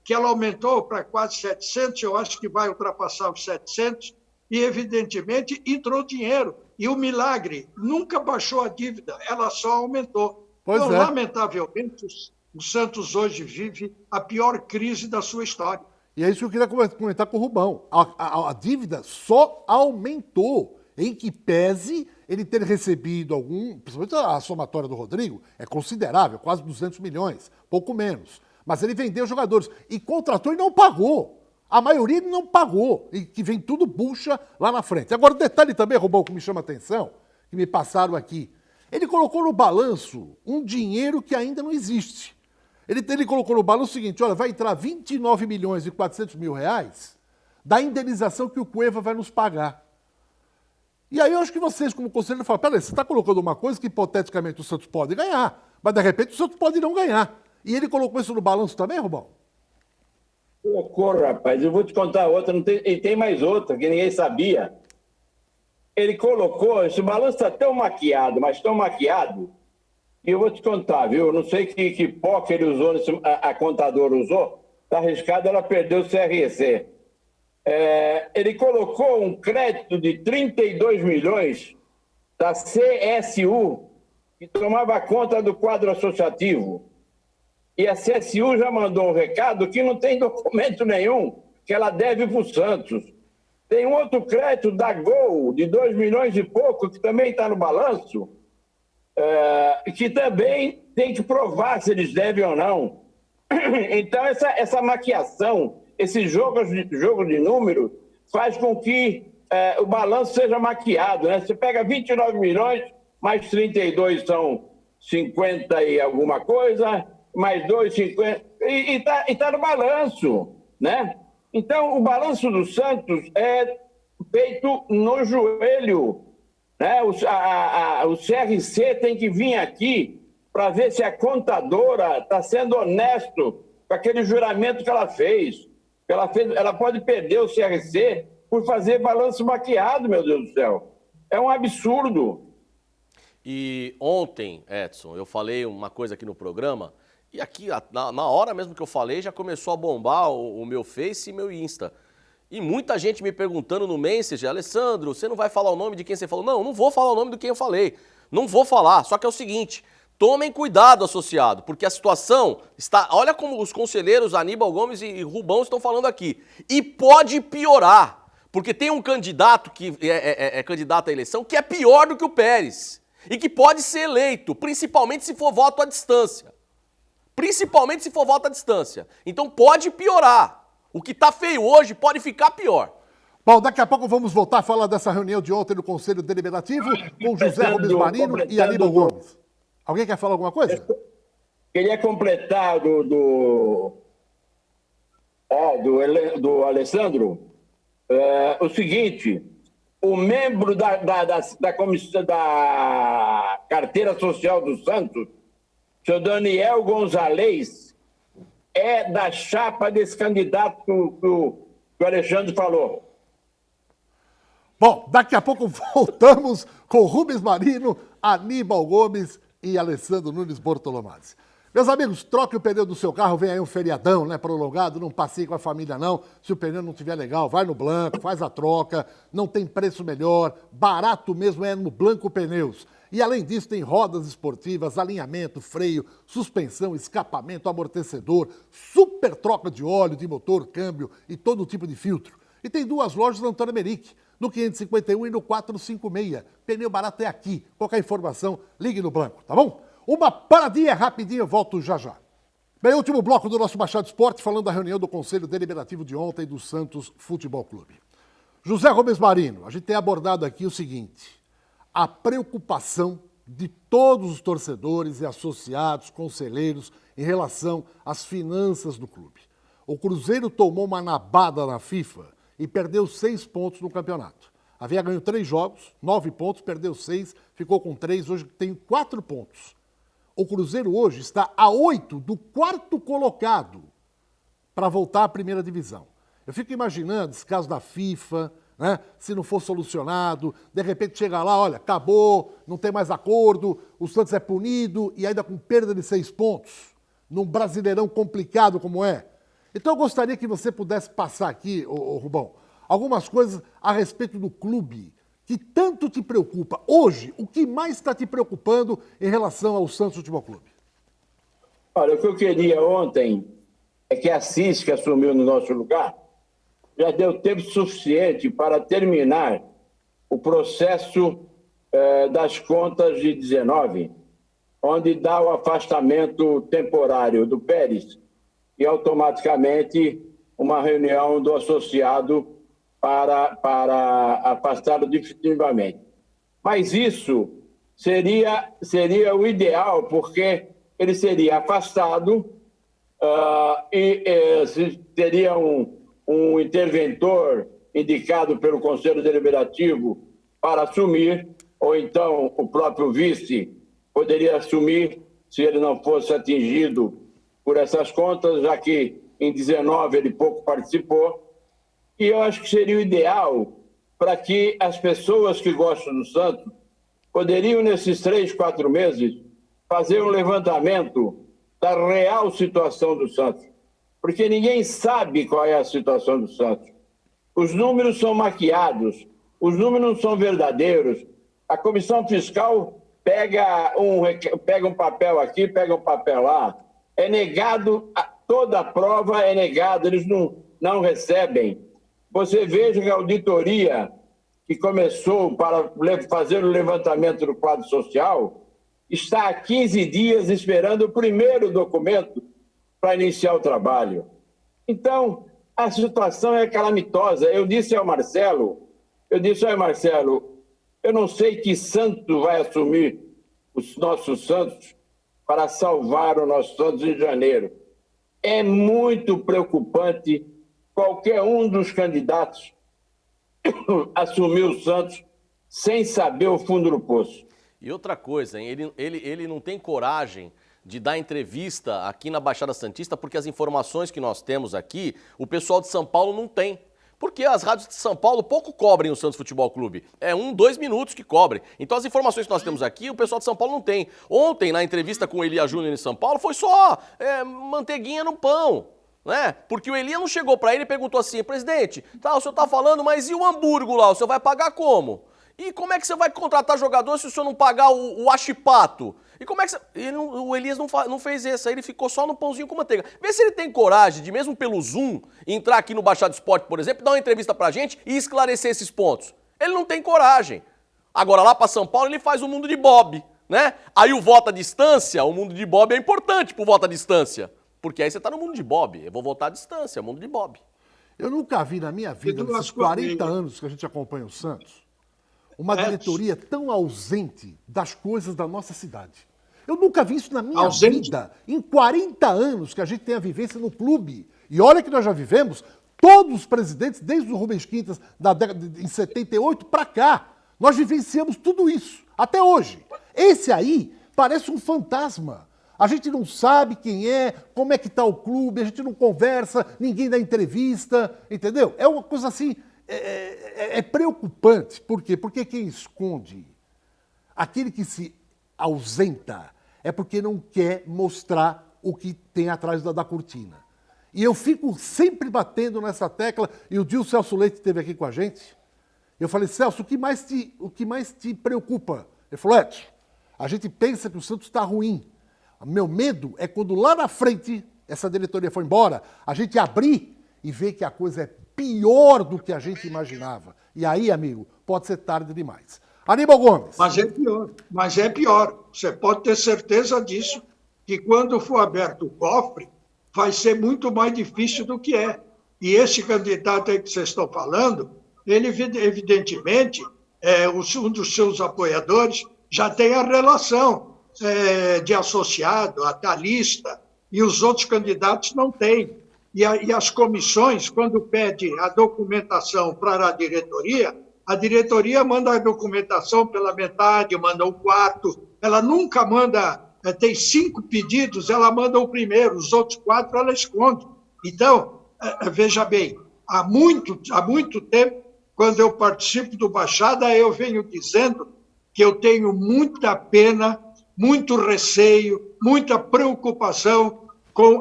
que ela aumentou para quase 700, eu acho que vai ultrapassar os 700, e evidentemente entrou dinheiro. E o milagre, nunca baixou a dívida, ela só aumentou. Então, lamentavelmente, o Santos hoje vive a pior crise da sua história. E é isso que eu queria comentar com o Rubão. A dívida só aumentou, em que pese ele ter recebido principalmente a somatória do Rodrigo, é considerável, quase 200 milhões, pouco menos. Mas ele vendeu jogadores e contratou e não pagou. A maioria ele não pagou, e que vem tudo bucha lá na frente. Agora, o detalhe também, Rubão, que me chama a atenção, que me passaram aqui. Ele colocou no balanço um dinheiro que ainda não existe. Ele colocou no balanço o seguinte, olha, vai entrar 29 milhões e 400 mil reais da indenização que o Cueva vai nos pagar. E aí eu acho que vocês, como conselheiro, falam, peraí, você está colocando uma coisa que hipoteticamente o Santos pode ganhar, mas de repente o Santos pode não ganhar. E ele colocou isso no balanço também, Rubão? Colocou, rapaz. Eu vou te contar outra, e tem mais outra que ninguém sabia. Ele colocou, esse balanço está tão maquiado, mas tão maquiado, e eu vou te contar, viu? Eu não sei que pó que ele usou, a contadora usou, está arriscado ela perdeu o CRC. Ele colocou um crédito de 32 milhões da CSU, que tomava conta do quadro associativo. E a CSU já mandou um recado que não tem documento nenhum, que ela deve para o Santos. Tem um outro crédito da Gol, de 2 milhões e pouco, que também está no balanço, que também tem que provar se eles devem ou não. Então, essa maquiação, esse jogo de números, faz com que o balanço seja maquiado, né? Você pega 29 milhões, mais 32 são 50 e alguma coisa, mais 2, 50, e tá no balanço, né? Então, o balanço do Santos é feito no joelho, né? O CRC tem que vir aqui para ver se a contadora está sendo honesto com aquele juramento que ela fez. Ela pode perder o CRC por fazer balanço maquiado, meu Deus do céu. É um absurdo. E ontem, Edson, eu falei uma coisa aqui no programa, e aqui, na hora mesmo que eu falei, já começou a bombar o meu Face e meu Insta. E muita gente me perguntando no Messenger, Alessandro, você não vai falar o nome de quem você falou? Não vou falar o nome de quem eu falei. Não vou falar, só que é o seguinte, tomem cuidado, associado, porque a situação está... Olha como os conselheiros Aníbal Gomes e Rubão estão falando aqui. E pode piorar, porque tem um candidato que é candidato à eleição que é pior do que o Pérez. E que pode ser eleito, principalmente se for voto à distância. Principalmente se for voto à distância. Então pode piorar. O que está feio hoje pode ficar pior. Bom, daqui a pouco vamos voltar a falar dessa reunião de ontem no Conselho Deliberativo com José Rubens Marino e Aníbal Gomes. Alguém quer falar alguma coisa? Queria completar do Alessandro o seguinte, o membro da comissão da carteira social do Santos, seu Daniel Gonzalez, é da chapa desse candidato que o Alexandre falou. Bom, daqui a pouco voltamos com Rubens Marino, Aníbal Gomes e Alessandro Nunes Bortolomazzi. Meus amigos, troque o pneu do seu carro, vem aí um feriadão, né, prolongado, não passeie com a família não. Se o pneu não estiver legal, vai no Blanco, faz a troca, não tem preço melhor, barato mesmo é no Blanco Pneus. E além disso tem rodas esportivas, alinhamento, freio, suspensão, escapamento, amortecedor, super troca de óleo, de motor, câmbio e todo tipo de filtro. E tem duas lojas na Antônio Merique, no 551 e no 456. Pneu barato é aqui. Qualquer informação, ligue no Blanco, tá bom? Uma paradinha rapidinha, eu volto já já. Bem, último bloco do nosso Machado Esporte, falando da reunião do Conselho Deliberativo de ontem do Santos Futebol Clube. José Rubens Marino, a gente tem abordado aqui o seguinte, a preocupação de todos os torcedores e associados, conselheiros, em relação às finanças do clube. O Cruzeiro tomou uma nabada na FIFA e perdeu 6 pontos no campeonato. Havia ganho 3 jogos, 9 pontos, perdeu 6, ficou com 3, hoje tem 4 pontos. O Cruzeiro hoje está a 8 do 4º colocado para voltar à primeira divisão. Eu fico imaginando esse caso da FIFA, né? Se não for solucionado, de repente chega lá, olha, acabou, não tem mais acordo, o Santos é punido e ainda com perda de 6 pontos, num Brasileirão complicado como é. Então eu gostaria que você pudesse passar aqui, Rubão, algumas coisas a respeito do clube que tanto te preocupa. Hoje, o que mais está te preocupando em relação ao Santos Futebol Clube? Olha, o que eu queria ontem é que a CIS, que assumiu no nosso lugar, já deu tempo suficiente para terminar o processo das contas de 19, onde dá o afastamento temporário do Pérez e automaticamente uma reunião do associado para afastá-lo definitivamente. Mas isso seria o ideal, porque ele seria afastado e teria um interventor indicado pelo Conselho Deliberativo para assumir, ou então o próprio vice poderia assumir se ele não fosse atingido por essas contas, já que em 19 ele pouco participou. E eu acho que seria o ideal para que as pessoas que gostam do Santos poderiam, nesses 3, 4 meses, fazer um levantamento da real situação do Santos. Porque ninguém sabe qual é a situação do Santos. Os números são maquiados, os números não são verdadeiros. A comissão fiscal pega um papel aqui, pega um papel lá. É negado, toda a prova é negada, eles não recebem. Você veja que a auditoria que começou para fazer o levantamento do quadro social está há 15 dias esperando o primeiro documento para iniciar o trabalho. Então, a situação é calamitosa. Eu disse ao Marcelo, eu não sei que santo vai assumir os nossos Santos para salvar o nosso Santos em janeiro. É muito preocupante qualquer um dos candidatos assumir o Santos sem saber o fundo do poço. E outra coisa, hein? Ele não tem coragem de dar entrevista aqui na Baixada Santista, porque as informações que nós temos aqui, o pessoal de São Paulo não tem. Porque as rádios de São Paulo pouco cobrem o Santos Futebol Clube. É 1, 2 minutos que cobrem. Então as informações que nós temos aqui, o pessoal de São Paulo não tem. Ontem, na entrevista com o Elia Júnior em São Paulo, foi só manteiguinha no pão. Né? Porque o Elia não chegou para ele e perguntou assim, presidente, o senhor tá falando, mas e o hambúrguer lá, o senhor vai pagar como? E como é que você vai contratar jogador se o senhor não pagar o achipato? E como é que você... o Elias não fez isso, aí ele ficou só no pãozinho com manteiga. Vê se ele tem coragem de, mesmo pelo Zoom, entrar aqui no Baixada Esporte, por exemplo, dar uma entrevista pra gente e esclarecer esses pontos. Ele não tem coragem. Agora, lá pra São Paulo, ele faz o mundo de Bob, né? Aí o voto à distância, o mundo de Bob é importante pro voto à distância. Porque aí você tá no mundo de Bob. Eu vou votar à distância, é o mundo de Bob. Eu nunca vi na minha vida, nesses 40 anos que a gente acompanha o Santos, uma diretoria tão ausente das coisas da nossa cidade. Eu nunca vi isso na minha vida, em 40 anos que a gente tem a vivência no clube. E olha que nós já vivemos todos os presidentes, desde o Rubens Quintas, da década de 78 para cá. Nós vivenciamos tudo isso, até hoje. Esse aí parece um fantasma. A gente não sabe quem é, como é que está o clube, a gente não conversa, ninguém dá entrevista, entendeu? É uma coisa assim, é preocupante. Por quê? Porque quem esconde, aquele que se ausenta, é porque não quer mostrar o que tem atrás da cortina. E eu fico sempre batendo nessa tecla, e o dia Celso Leite esteve aqui com a gente, eu falei, Celso, o que mais te preocupa? Ele falou, Edson, a gente pensa que o Santos está ruim. Meu medo é quando lá na frente, essa diretoria foi embora, a gente abrir e ver que a coisa é pior do que a gente imaginava. E aí, amigo, pode ser tarde demais. Aníbal Gomes. Mas é pior. Você pode ter certeza disso, que quando for aberto o cofre, vai ser muito mais difícil do que é. E esse candidato aí que vocês estão falando, ele, evidentemente, um dos seus apoiadores já tem a relação de associado, a lista, e os outros candidatos não têm. E as comissões, quando pedem a documentação para a diretoria, A diretoria manda a documentação pela metade, manda um quarto, ela nunca manda, tem 5 pedidos, ela manda o primeiro, os outros 4 ela esconde. Então, veja bem, há muito tempo, quando eu participo do Baixada, eu venho dizendo que eu tenho muita pena, muito receio, muita preocupação com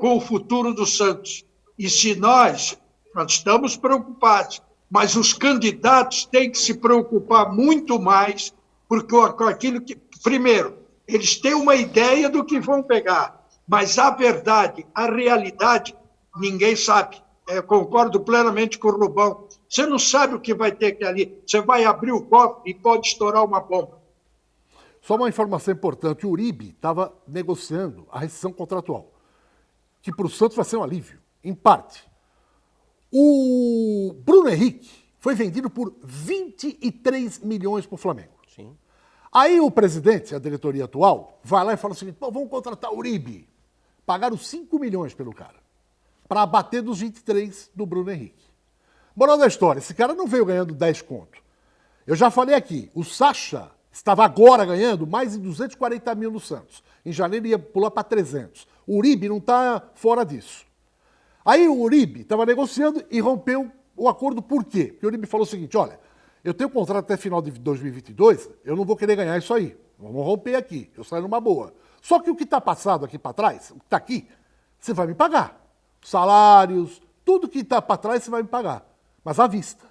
o futuro do Santos. E se nós estamos preocupados, mas os candidatos têm que se preocupar muito mais, porque com aquilo que... Primeiro, eles têm uma ideia do que vão pegar, mas a verdade, a realidade, ninguém sabe. Eu concordo plenamente com o Rubão. Você não sabe o que vai ter aqui ali. Você vai abrir o cofre e pode estourar uma bomba. Só uma informação importante. O Uribe estava negociando a rescisão contratual, que para o Santos vai ser um alívio, em parte. O Bruno Henrique foi vendido por 23 milhões para o Flamengo. Sim. Aí o presidente, a diretoria atual, vai lá e fala o seguinte: vamos contratar o Uribe. Pagaram 5 milhões pelo cara, para abater dos 23 do Bruno Henrique. Moral da história, esse cara não veio ganhando 10 conto. Eu já falei aqui, o Sacha estava agora ganhando mais de 240 mil no Santos. Em janeiro ia pular para 300. O Uribe não está fora disso. Aí o Uribe estava negociando e rompeu o acordo. Por quê? Porque o Uribe falou o seguinte: olha, eu tenho contrato até final de 2022, eu não vou querer ganhar isso aí. Vamos romper aqui, eu saio numa boa. Só que o que está passado aqui para trás, o que está aqui, você vai me pagar. Salários, tudo que está para trás você vai me pagar. Mas à vista.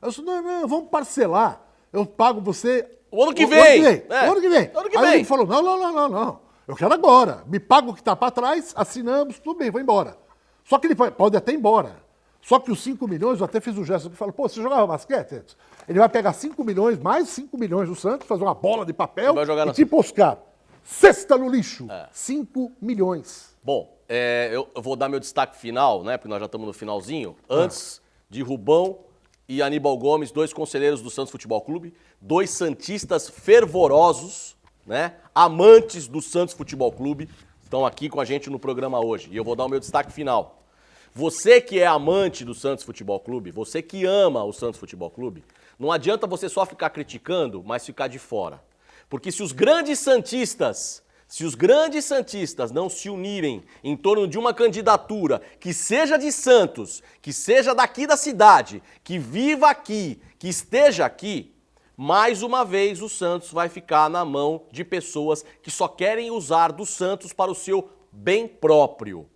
Eu disse: não, vamos parcelar. Eu pago você... O ano que vem. O ano que vem. Aí ele falou: não. Eu quero agora. Me paga o que está para trás, assinamos, tudo bem, vou embora. Só que ele pode até ir embora. Só que os 5 milhões, eu até fiz um gesto que falou: pô, você jogava basquete, Edson? Ele vai pegar 5 milhões, mais 5 milhões do Santos, fazer uma bola de papel e tipo Oscar. Cesta no lixo. 5 milhões. Bom, eu vou dar meu destaque final, né? Porque nós já estamos no finalzinho. Antes de Rubão e Aníbal Gomes, 2 conselheiros do Santos Futebol Clube, 2 santistas fervorosos, né? Amantes do Santos Futebol Clube, estão aqui com a gente no programa hoje. E eu vou dar o meu destaque final. Você que é amante do Santos Futebol Clube, você que ama o Santos Futebol Clube, não adianta você só ficar criticando, mas ficar de fora. Porque se os grandes santistas não se unirem em torno de uma candidatura que seja de Santos, que seja daqui da cidade, que viva aqui, que esteja aqui, mais uma vez o Santos vai ficar na mão de pessoas que só querem usar do Santos para o seu bem próprio.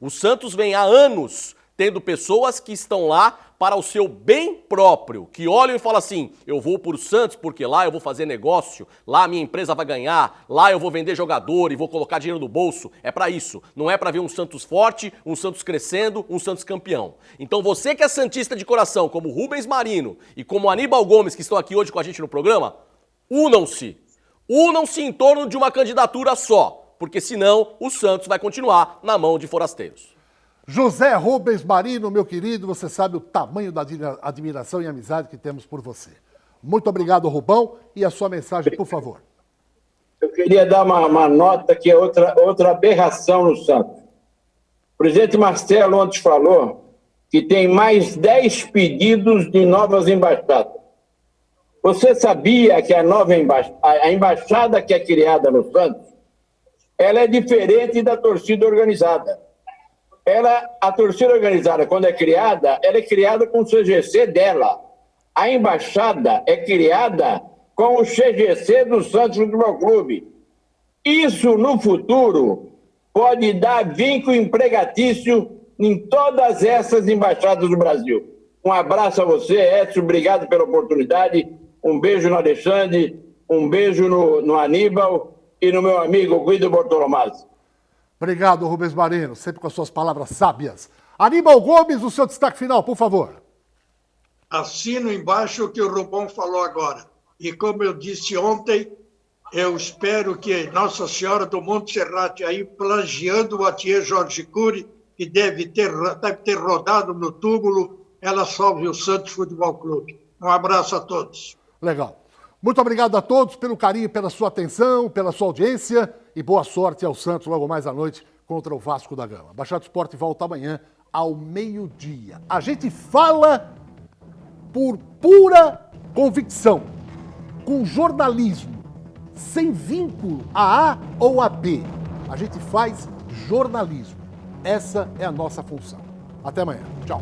O Santos vem há anos tendo pessoas que estão lá para o seu bem próprio, que olham e falam assim: eu vou para o Santos porque lá eu vou fazer negócio, lá a minha empresa vai ganhar, lá eu vou vender jogador e vou colocar dinheiro no bolso. É para isso, não é para ver um Santos forte, um Santos crescendo, um Santos campeão. Então você que é santista de coração, como Rubens Marino e como Aníbal Gomes, que estão aqui hoje com a gente no programa, unam-se em torno de uma candidatura só, porque senão o Santos vai continuar na mão de forasteiros. José Rubens Marino, meu querido, você sabe o tamanho da admiração e amizade que temos por você. Muito obrigado, Rubão, e a sua mensagem, por favor. Eu queria dar uma nota que é outra aberração no Santos. O presidente Marcelo ontem falou que tem mais 10 pedidos de novas embaixadas. Você sabia que a embaixada que é criada no Santos, ela é diferente da torcida organizada. A torcida organizada, quando é criada, ela é criada com o CGC dela. A embaixada é criada com o CGC do Santos Futebol Clube. Isso, no futuro, pode dar vínculo empregatício em todas essas embaixadas do Brasil. Um abraço a você, Edson, obrigado pela oportunidade. Um beijo no Alexandre, um beijo no Aníbal e no meu amigo Guido Bortolomazzi. Obrigado, Rubens Marino, sempre com as suas palavras sábias. Aníbal Gomes, o seu destaque final, por favor. Assino embaixo o que o Rubão falou agora. E como eu disse ontem, eu espero que Nossa Senhora do Monte Serrate, aí plagiando o Atier Jorge Cury, que deve ter rodado no túmulo, ela salve o Santos Futebol Clube. Um abraço a todos. Legal. Muito obrigado a todos pelo carinho, pela sua atenção, pela sua audiência e boa sorte ao Santos logo mais à noite contra o Vasco da Gama. Baixada Esporte volta amanhã ao meio-dia. A gente fala por pura convicção, com jornalismo, sem vínculo a A ou a B. A gente faz jornalismo. Essa é a nossa função. Até amanhã. Tchau.